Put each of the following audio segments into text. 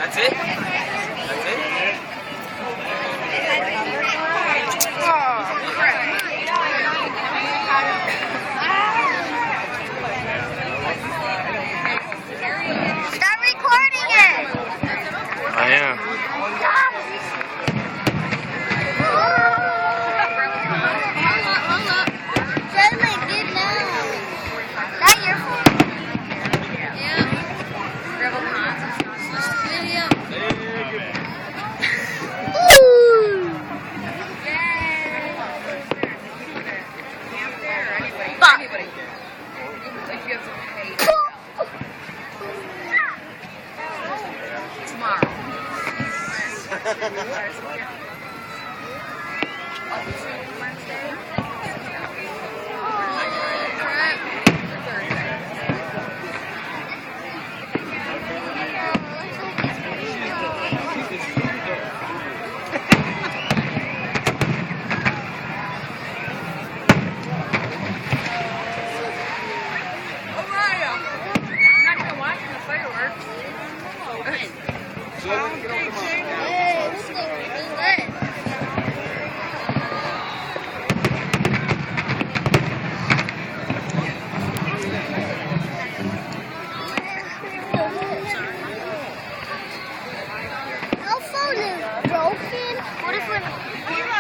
That's it? That's it? Start recording it! I am. Hold up. Jalen, get down. Not your phone. Yeah. Rebel Cons. Watch the video.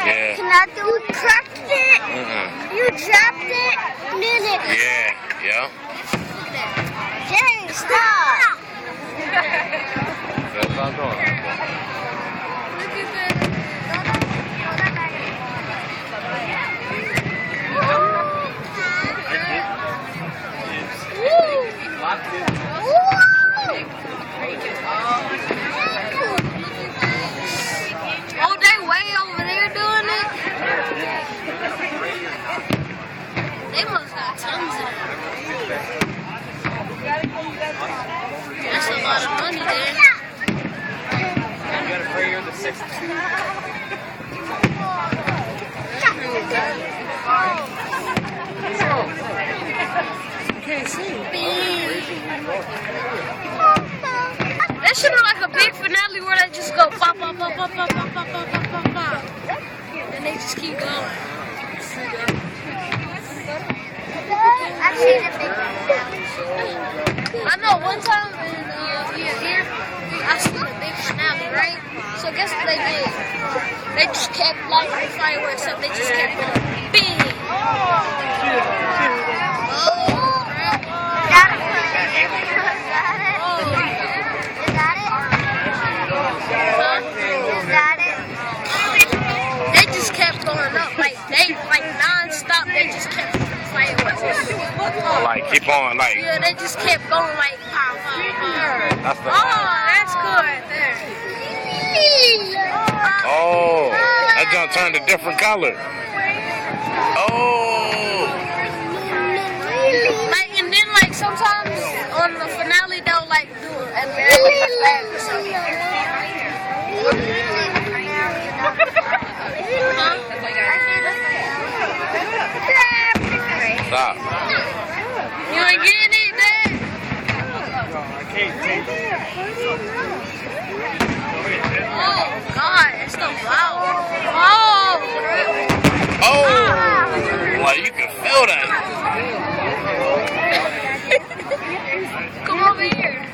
Yeah. Cannot do it. Cracked it. You dropped it. And then it. Yeah. Dang, stop. That's not going. Oh, they way over there doing it? They must have tons of it. That's a lot of money there. You gotta pray you're the 62. Can't see. That should look like a big finale where they just go pop, pop, pop, pop, pop, pop, pop, pop, pop, pop, pop. And they just keep going. I've seen a big finale. I know one time in here, I seen a big finale, right? So guess what they did? They just kept lighting fireworks up. They just kept going bing. Non-stop, they just kept fireworks. Like, keep on, like. Yeah, they just kept going like pow, pow, pow. That's the. That's good right there. Oh, that junk turned a different color. Oh. Like, and then like sometimes on the finale they'll like do an American flag or something. Stop. You ain't getting it, Dad? I can't take it. Oh, God, it's so loud. Oh. Like, you can feel that. Come over here.